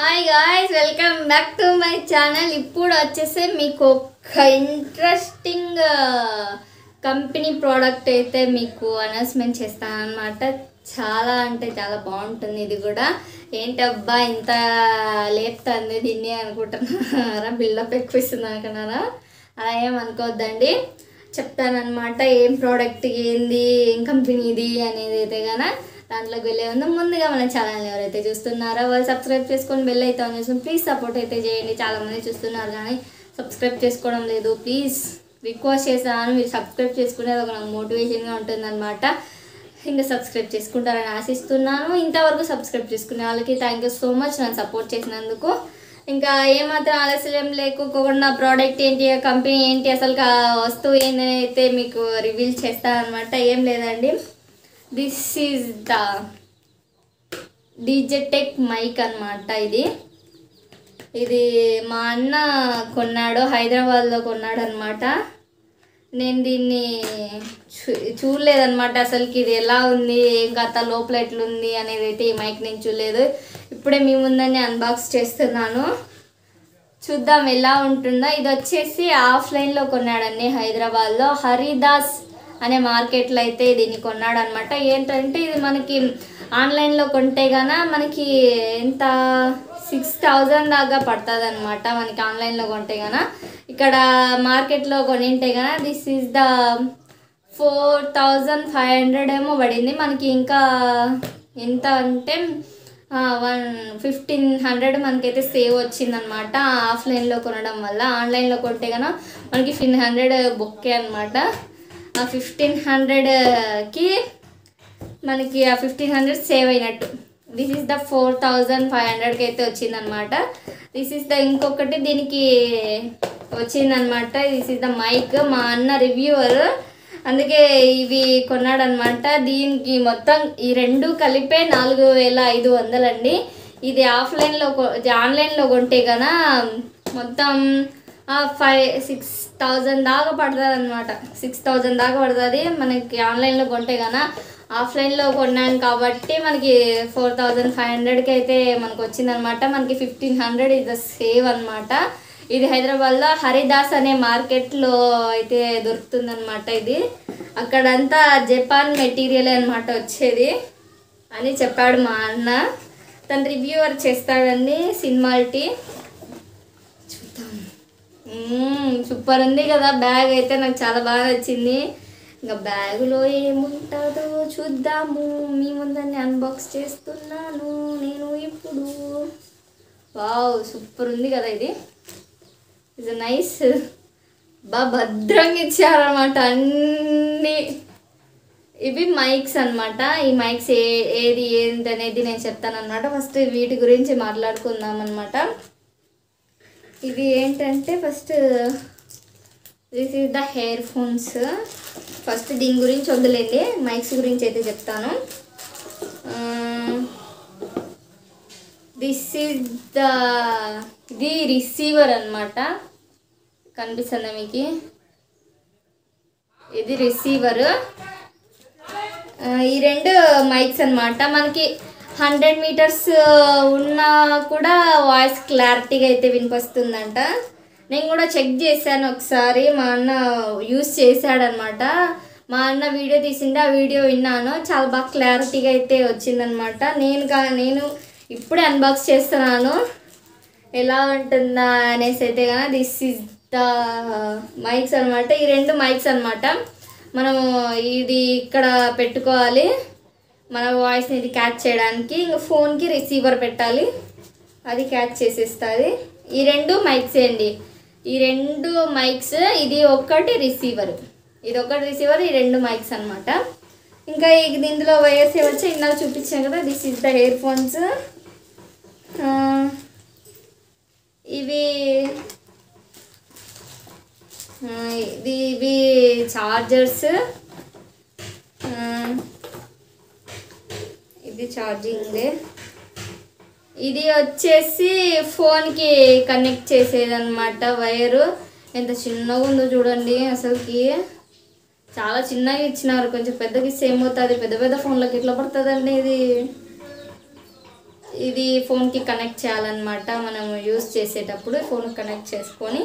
Hi guys, welcome back to my channel. ఇప్పుడు వచ్చేసి మీకు ఒక ఇంట్రెస్టింగ్ కంపెనీ ప్రోడక్ట్ అయితే మీకు అనౌన్స్మెంట్ చేస్తాను అనమాట. చాలా అంటే చాలా బాగుంటుంది. ఇది కూడా ఏంటబ్బా ఇంత లేపుతుంది దీన్ని అనుకుంటున్నారా, బిల్డప్ ఎక్కువ ఇస్తుంది అనుకున్నారా? అలా ఏమనుకోవద్దండి, చెప్తానమాట. ఏం ప్రోడక్ట్ ఏంది, ఏం కంపెనీ ఇది అనేది అయితే కానీ దాంట్లోకి వెళ్ళే ఉంది. ముందుగా మన ఛానల్ని ఎవరైతే చూస్తున్నారో వాళ్ళు సబ్స్క్రైబ్ చేసుకొని బెల్ అయితే ఆన్ చేసుకొని ప్లీజ్ సపోర్ట్ అయితే చేయండి. చాలామంది చూస్తున్నారు కానీ సబ్స్క్రైబ్ చేసుకోవడం లేదు. ప్లీజ్ రిక్వెస్ట్ చేస్తాను, మీరు సబ్స్క్రైబ్ చేసుకునేది ఒక నాకు మోటివేషన్గా ఉంటుందన్నమాట. ఇంకా సబ్స్క్రైబ్ చేసుకుంటారని ఆశిస్తున్నాను. ఇంతవరకు సబ్స్క్రైబ్ చేసుకునే వాళ్ళకి థ్యాంక్ యూ సో మచ్ నన్ను సపోర్ట్ చేసినందుకు. ఇంకా ఏమాత్రం ఆలస్యం లేకుండా ప్రోడక్ట్ ఏంటి, కంపెనీ ఏంటి, అసలు వస్తువు ఏంటని అయితే మీకు రివీల్ చేస్తాను అనమాట. ఏం లేదండి, this is the Digitek mic అనమాట. ఇది మా అన్న కొన్నాడు, హైదరాబాద్లో కొన్నాడు అనమాట. నేను దీన్ని చూడలేదన్నమాట. అసలుకి ఇది ఎలా ఉంది, ఏం కథ, లోపల ఎట్లుంది అనేది అయితే ఈ మైక్ నేను చూడలేదు. ఇప్పుడే మీ ముందని అన్బాక్స్ చేస్తున్నాను, చూద్దాం ఎలా ఉంటుందో. ఇది వచ్చేసి ఆఫ్లైన్లో కొన్నాడండి, హైదరాబాద్లో హరిదాస్ అనే మార్కెట్లో అయితే దీన్ని కొన్నాడు అనమాట. ఏంటంటే ఇది మనకి ఆన్లైన్లో కొంటే గాన మనకి ఎంత 6,000 దాకా పడుతుంది అనమాట. మనకి ఆన్లైన్లో కొంటే గాన, ఇక్కడ మార్కెట్లో కొనింటే గాన దిస్ ఈజ్ ద 4,500 ఏమో పడింది మనకి. ఇంకా ఎంత అంటే 1,500 మనకైతే సేవ్ వచ్చిందనమాట ఆఫ్లైన్లో కొనడం వల్ల. ఆన్లైన్లో కొంటే కన్నా మనకి 1,500 బొక్కే అనమాట. ఆ 1,500కి మనకి ఆ 1,500 సేవ్ అయినట్టు. దిస్ ఈస్ ద 4,500కి అయితే వచ్చిందనమాట. దిస్ ఈస్ ద ఇంకొకటి దీనికి వచ్చిందనమాట. This is the mic. మా అన్న రివ్యూవర్, అందుకే ఇవి కొన్నాడనమాట. దీనికి మొత్తం ఈ రెండు కలిపే 4,500 అండి. ఇది ఆన్లైన్లో కొంటే కన్నా మొత్తం 6,000 దాకా పడుతుంది అనమాట. 6,000 దాకా పడుతుంది మనకి ఆన్లైన్లో కొంటే కన్నా. ఆఫ్లైన్లో కొన్నాం కాబట్టి మనకి 4,500కి అయితే మనకు వచ్చిందనమాట. మనకి 1,500 ఇది సేవ్ అనమాట. ఇది హైదరాబాద్లో హరిదాస్ అనే మార్కెట్లో అయితే దొరుకుతుందనమాట. ఇది అక్కడంతా జపాన్ మెటీరియల్ అనమాట వచ్చేది అని చెప్పాడు మా అన్న. తను రివ్యూవర్ చేస్తాడండి, సినిమాలిటీ. చూద్దాం. సూపర్ ఉంది కదా బ్యాగ్ అయితే, నాకు చాలా బాగా నచ్చింది. ఇంకా బ్యాగులో ఏముంటుందో చూద్దాము. మీ ముందని అన్బాక్స్ చేస్తున్నాను నేను ఇప్పుడు. వావ్, సూపర్ ఉంది కదా ఇది. ఇది నైస్, భద్రంగా ఇచ్చారనమాట అన్నీ. ఇవి మైక్స్ అనమాట. ఈ మైక్స్ ఏది ఏంటి అనేది నేను చెప్తాను అనమాట. ఫస్ట్ వీటి గురించి మాట్లాడుకుందాం అనమాట. ఇవి ఏంటంటే first this is the hair phones. First దీని గురించి వదిలేండి, మైక్స్ గురించి అయితే చెప్తాను. దిస్ ఈజ్ ఇది రిసీవర్ అనమాట. కనిపిస్తుందా మీకు? ఇది రిసీవర్. ఈ రెండు మైక్స్ అనమాట. మనకి 100 మీటర్స్ ఉన్నా కూడా వాయిస్ క్లారిటీగా అయితే వినిపిస్తుందంట. నేను కూడా చెక్ చేశాను ఒకసారి, మా అన్న యూస్ చేశాడనమాట. మా అన్న వీడియో తీసిండే, ఆ వీడియో విన్నాను. చాలా బాగా క్లారిటీగా అయితే వచ్చిందనమాట. నేను ఇప్పుడే అన్బాక్స్ చేస్తున్నాను, ఎలా ఉంటుందా అనేసి అయితే కానీ. దిస్ ఈజ్ ద మైక్స్ అనమాట. ఈ రెండు మైక్స్ అనమాట. మనము ఇది ఇక్కడ పెట్టుకోవాలి, మన వాయిస్ని ఇది క్యాచ్ చేయడానికి. ఇంకా ఫోన్కి రిసీవర్ పెట్టాలి, అది క్యాచ్ చేసేస్తుంది. ఈ రెండు మైక్స్ అండి, ఈ రెండు మైక్స్. ఇది ఒకటి రిసీవర్, ఇది ఒకటి రిసీవర్, ఈ రెండు మైక్స్ అనమాట. ఇంకా ఇందులో వైర్స్ ఏమొచ్చా ఇందాక చూపించాను కదా. This is the ear phones. ఇవి చార్జర్స్. ఇది ఛార్జింగ్. ఇది వచ్చేసి ఫోన్కి కనెక్ట్ చేసేదన్నమాట వైరు. ఎంత చిన్నగా ఉందో చూడండి, అసలుకి చాలా చిన్నగా ఇచ్చినారు. కొంచెం పెద్దగా ఇస్తే ఏమవుతుంది, పెద్ద పెద్ద ఫోన్లకి ఎట్లా పడుతుందండి ఇది. ఇది ఫోన్కి కనెక్ట్ చేయాలన్నమాట. మనం యూస్ చేసేటప్పుడు ఫోన్ కనెక్ట్ చేసుకొని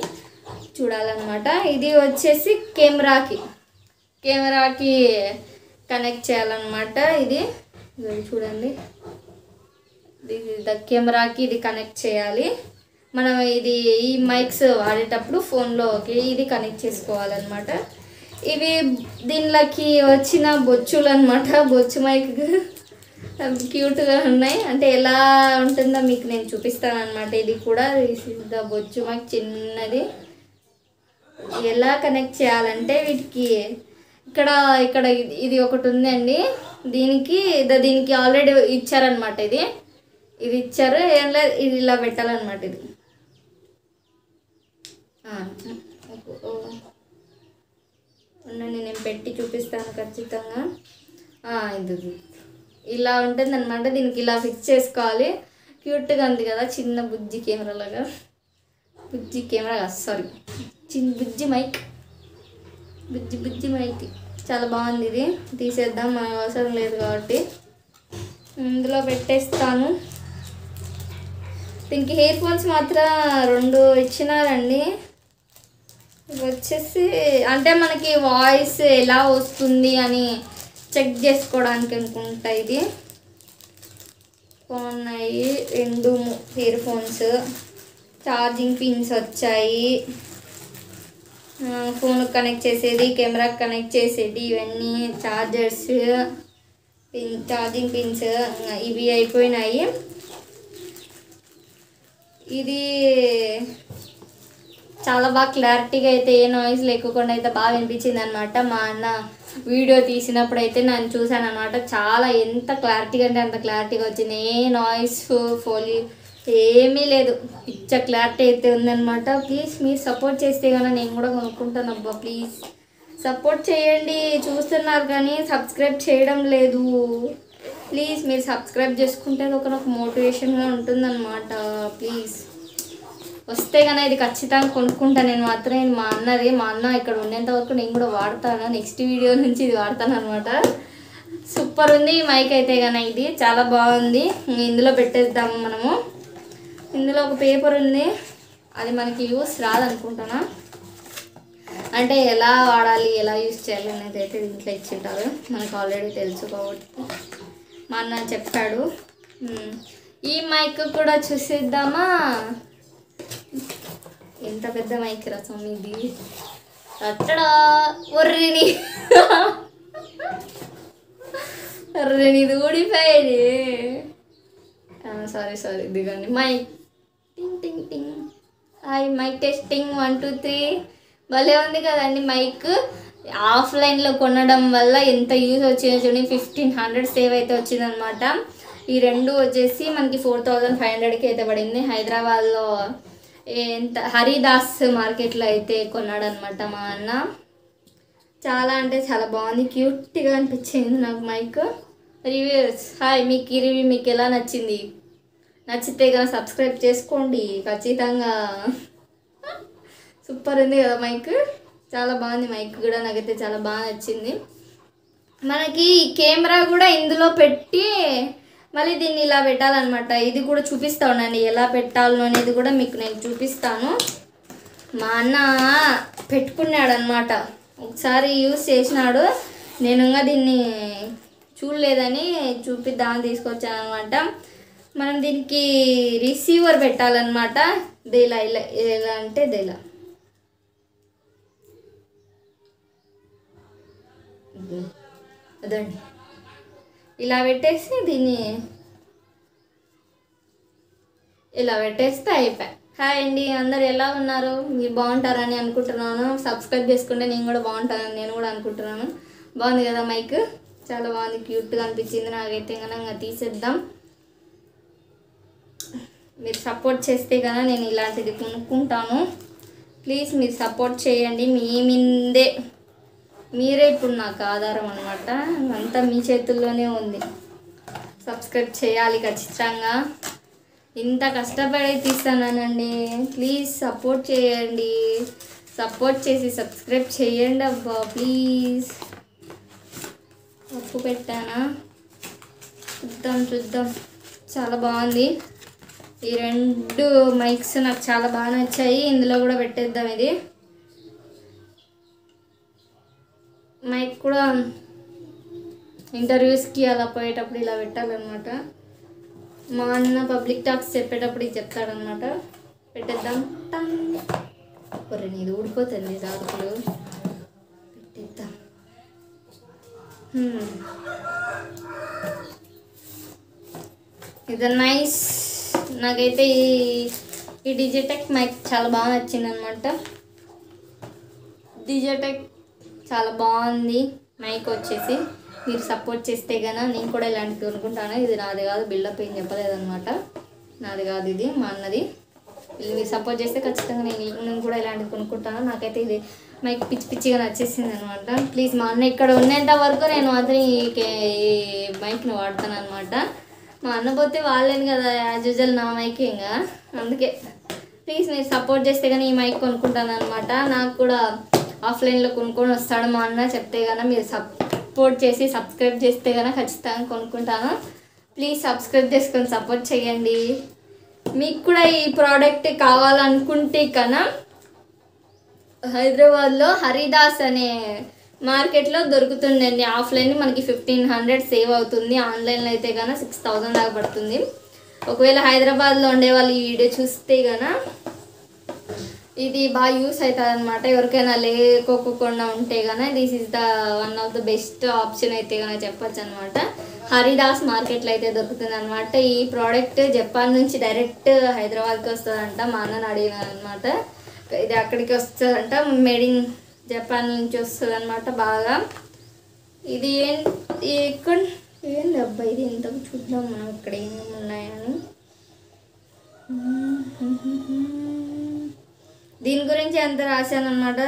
చూడాలన్నమాట. ఇది వచ్చేసి కెమెరాకి కనెక్ట్ చేయాలన్నమాట. ఇది చూడండి, కెమెరాకి ఇది కనెక్ట్ చేయాలి. మనం ఈ మైక్స్ వాడేటప్పుడు ఫోన్లోకి ఇది కనెక్ట్ చేసుకోవాలన్నమాట. ఇవి దీనిలోకి వచ్చిన బొచ్చులు అనమాట. బొచ్చు మైక్ క్యూట్గా ఉన్నాయి. అంటే ఎలా ఉంటుందో మీకు నేను చూపిస్తాను అనమాట. ఇది కూడా బొచ్చు మైక్ చిన్నది. ఎలా కనెక్ట్ చేయాలంటే వీటికి ఇక్కడ ఇది ఒకటి ఉందండి. దీనికి ఆల్రెడీ ఇచ్చారనమాట. ఇది ఇచ్చారు. ఏం లేదు, ఇది ఇలా పెట్టాలన్నమాట. ఇది ఉండండి, నేను పెట్టి చూపిస్తాను ఖచ్చితంగా. ఇది ఇలా ఉంటుంది అనమాట. దీనికి ఇలా ఫిక్స్ చేసుకోవాలి. క్యూట్గా ఉంది కదా, చిన్న బుజ్జి కెమెరా లాగా. బుజ్జి కెమెరా సారీ, చిన్న బుజ్జి మైక్ చాలా బాగుంది. ఇది తీసేద్దాం, మనకు అవసరం లేదు కాబట్టి ఇందులో పెట్టేస్తాను. దీనికి ఇయర్ ఫోన్స్ మాత్రం 2 ఇచ్చినారండి. ఇవి వచ్చేసి అంటే మనకి వాయిస్ ఎలా వస్తుంది అని చెక్ చేసుకోవడానికి అనుకుంటా. ఇది బాగున్నాయి 2 ఇయర్ ఫోన్స్. ఛార్జింగ్ పిన్స్ వచ్చాయి. ఫోన్కి కనెక్ట్ చేసేది, కెమెరాకి కనెక్ట్ చేసేది, ఇవన్నీ ఛార్జర్స్, ఛార్జింగ్ పిన్స్ ఇవి అయిపోయినాయి. ఇది చాలా బాగా క్లారిటీగా అయితే, ఏ నాయిస్ లేకుండా అయితే బాగా వినిపించింది అనమాట. మా అన్న వీడియో తీసినప్పుడు అయితే నేను చూశాను అనమాట. చాలా ఎంత క్లారిటీగా అంటే అంత క్లారిటీగా వచ్చింది. ఏ నాయిస్ ఫోలీ ఏమీ లేదు. పిచ్చ క్లారిటీ అయితే ఉందన్నమాట. ప్లీజ్ మీరు సపోర్ట్ చేస్తే కానీ నేను కూడా కొనుక్కుంటాను. అబ్బా ప్లీజ్ సపోర్ట్ చేయండి. చూస్తున్నారు కానీ సబ్స్క్రైబ్ చేయడం లేదు. ప్లీజ్ మీరు సబ్స్క్రైబ్ చేసుకుంటే ఒక నాకు మోటివేషన్గా ఉంటుందన్నమాట. ప్లీజ్ వస్తే కన్నా ఇది ఖచ్చితంగా కొనుక్కుంటాను నేను మాత్రం. మా అన్న ఇక్కడ ఉండేంత వరకు నేను కూడా వాడతాను. నెక్స్ట్ వీడియో నుంచి ఇది వాడతాను అనమాట. సూపర్ ఉంది ఈ మైక్ అయితే కన్నా. ఇది చాలా బాగుంది. ఇందులో పెట్టేద్దాము మనము. ఇందులో ఒక పేపర్ ఉంది, అది మనకి యూస్ రాదనుకుంటున్నా. అంటే ఎలా వాడాలి, ఎలా యూస్ చేయాలి అనేది అయితే దీంట్లో ఇచ్చింటారు. మనకు ఆల్రెడీ తెలుసు కాబట్టి మా అన్న చెప్పాడు. ఈ మైక్ కూడా చూసేద్దామా. ఎంత పెద్ద మైక్ రసం ఇది. అట్టడా ఒర్రిని ఇది ఊడిపోయేది. సారీ దిగండి. మైక్ టింగ్ టింగ్ టింగ్. Hi mic testing 1 2 3. భలే ఉంది కదండి మైక్. ఆఫ్లైన్లో కొనడం వల్ల ఎంత యూజ్ వచ్చిందో చూడండి. 1500 సేవ్ అయితే వచ్చిందనమాట. ఈ 2 వచ్చేసి మనకి 4500కి అయితే పడింది. హైదరాబాద్లో ఎంత హరిదాస్ మార్కెట్లో అయితే కొన్నాడనమాట మా అన్న. చాలా అంటే చాలా బాగుంది, క్యూట్గా అనిపించింది నాకు మైక్. రివ్యూస్ హాయ్, మీకు ఈ రివ్యూ మీకు ఎలా నచ్చింది? నచ్చితే కదా సబ్స్క్రైబ్ చేసుకోండి ఖచ్చితంగా. సూపర్ ఉంది కదా మైక్, చాలా బాగుంది మైక్ కూడా. నాకైతే చాలా బాగా నచ్చింది. మనకి ఈ కెమెరా కూడా ఇందులో పెట్టి మళ్ళీ దీన్ని ఇలా పెట్టాలన్నమాట. ఇది కూడా చూపిస్తా ఉండండి ఎలా పెట్టాలో అనేది కూడా మీకు నేను చూపిస్తాను. మా అన్న పెట్టుకున్నాడు అనమాట, ఒకసారి యూస్ చేసినాడు. నేను ఇంకా దీన్ని చూడలేదని చూపిద్దామని తీసుకొచ్చాను అనమాట. మనం దీనికి రిసీవర్ పెట్టాలన్నమాట. ఇలా ఎలా అంటే ఇలా అదండి, ఇలా పెట్టేసి దీన్ని ఇలా పెట్టేస్తే అయిపోయి. హాయ్ అండి, అందరు ఎలా ఉన్నారు? మీరు బాగుంటారని అనుకుంటున్నాను. సబ్స్క్రైబ్ చేసుకుంటే నేను కూడా బాగుంటానని నేను కూడా అనుకుంటున్నాను. బాగుంది కదా మైక్, చాలా బాగుంది, క్యూట్గా అనిపించింది నాకైతే. కనుక తీసేద్దాం. మీరు సపోర్ట్ చేస్తే కదా నేను ఇలాంటిది కొనుక్కుంటాను. ప్లీజ్ మీరు సపోర్ట్ చేయండి. మీరే ఇప్పుడు నాకు ఆధారం అనమాట. అంతా మీ చేతుల్లోనే ఉంది. సబ్స్క్రైబ్ చేయాలి ఖచ్చితంగా. ఇంత కష్టపడి తీస్తానండి. ప్లీజ్ సపోర్ట్ చేయండి. సపోర్ట్ చేసి సబ్స్క్రైబ్ చేయండి అబ్బా ప్లీజ్. తప్పు పెట్టానా? చూద్దాం. చాలా బాగుంది. ఈ 2 మైక్స్ నాకు చాలా బాగా నచ్చాయి. ఇందులో కూడా పెట్టేద్దాం. ఇది మైక్ కూడా ఇంటర్వ్యూస్కి అలా పోయేటప్పుడు ఇలా పెట్టాలన్నమాట. మా అన్న పబ్లిక్ టాక్స్ చెప్పేటప్పుడు ఇది చెప్తాడనమాట. పెట్టేద్దాం. ఒరే నీది ఊడిపోతుంది దాదాపులు. పెట్టేద్దాం. ఇది నైస్. నాకైతే ఈ డిజిటెక్ మైక్ చాలా బాగా నచ్చింది అనమాట. డిజిటెక్ చాలా బాగుంది మైక్ వచ్చేసి. మీరు సపోర్ట్ చేస్తే కన్నా నేను కూడా ఇలాంటివి కొనుక్కుంటాను. ఇది నాది కాదు, బిల్డప్ ఏం చెప్పలేదన్నమాట. నాది కాదు, ఇది మా అన్నది. మీరు సపోర్ట్ చేస్తే ఖచ్చితంగా నేను కూడా ఇలాంటివి కొనుక్కుంటాను. నాకైతే ఇది మైక్ పిచ్చి పిచ్చిగా నచ్చేసింది అనమాట. ప్లీజ్ మా అన్న ఇక్కడ ఉన్నంత వరకు నేను మాత్రం ఈ మైక్ని వాడతాను అనమాట. మా అన్న పోతే వాళ్ళేను కదా యాజ్ యూజువల్ నా మైక్ ఇంకా. అందుకే ప్లీజ్ మీరు సపోర్ట్ చేస్తే కానీ ఈ మైక్ కొనుక్కుంటాను అనమాట. నాకు కూడా ఆఫ్లైన్లో కొనుక్కొని వస్తాడు మా అన్న చెప్తే కన్నా. మీరు సపోర్ట్ చేసి సబ్స్క్రైబ్ చేస్తే కన్నా ఖచ్చితంగా కొనుక్కుంటాను. ప్లీజ్ సబ్స్క్రైబ్ చేసుకొని సపోర్ట్ చేయండి. మీకు కూడా ఈ ప్రోడక్ట్ కావాలనుకుంటే కన్నా హైదరాబాద్లో హరిదాస్ అనే మార్కెట్లో దొరుకుతుందండి. ఆఫ్లైన్ మనకి 1500 సేవ్ అవుతుంది. ఆన్లైన్లో అయితే కన్నా 6000 దాకా పడుతుంది. ఒకవేళ హైదరాబాద్లో ఉండే వాళ్ళు ఈ వీడియో చూస్తే కన్నా ఇది బాగా యూస్ అవుతుంది అనమాట. ఎవరికైనా లేకోకుండా ఉంటే కన్నా this is the one of the best option అయితే కన్నా చెప్పచ్చు అనమాట. హరిదాస్ మార్కెట్లో అయితే దొరుకుతుంది అనమాట. ఈ ప్రోడక్ట్ జపాన్ నుంచి డైరెక్ట్ హైదరాబాద్కి వస్తుందంట. మా అన్నని అడిగినాను అనమాట. ఇది అక్కడికి వస్తుందంట. మేడ్ ఇన్ జపాన్ నుంచి వస్తుంది అనమాట. బాగా ఇది ఎక్కడ ఏంది అబ్బాయి ఇది ఎంత చూద్దాం మనం ఇక్కడ ఏమేమి ఉన్నాయని. దీని గురించి ఎంత రాశాను అనమాట.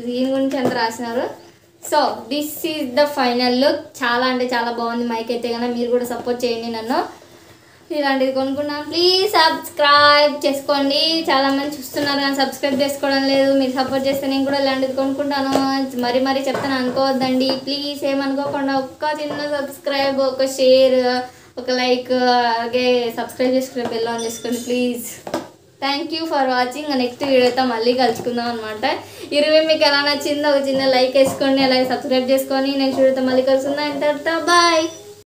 దీని గురించి ఎంత రాసినారు. So this is the final look. చాలా అంటే చాలా బాగుంది మైక్ అయితే కన్నా. మీరు కూడా సపోర్ట్ చేయండి నన్ను. ఇలాంటిది కొనుక్కున్నాను. ప్లీజ్ సబ్స్క్రైబ్ చేసుకోండి. చాలామంది చూస్తున్నారు కానీ సబ్స్క్రైబ్ చేసుకోవడం లేదు. మీరు సపోర్ట్ చేస్తే నేను కూడా ఇలాంటిది కొనుక్కుంటాను. మరీ చెప్తాను అనుకోవద్దండి. ప్లీజ్ ఏమనుకోకుండా ఒక్క చిన్న సబ్స్క్రైబ్, ఒక షేర్, ఒక లైక్, అలాగే సబ్స్క్రైబ్ చేసుకుని బెల్ ఆన్ చేసుకోండి please. Thank you for watching. Next వీడియోతో మళ్ళీ కలుసుకుందాం అనమాట. ఈ రివ్యూ మీకు ఎలా నచ్చిందో ఒక చిన్న లైక్ వేసుకోండి, అలాగే సబ్స్క్రైబ్ చేసుకొని నెక్స్ట్ వీడియోతో మళ్ళీ కలుసుకుందాం. తర్వాత బాయ్.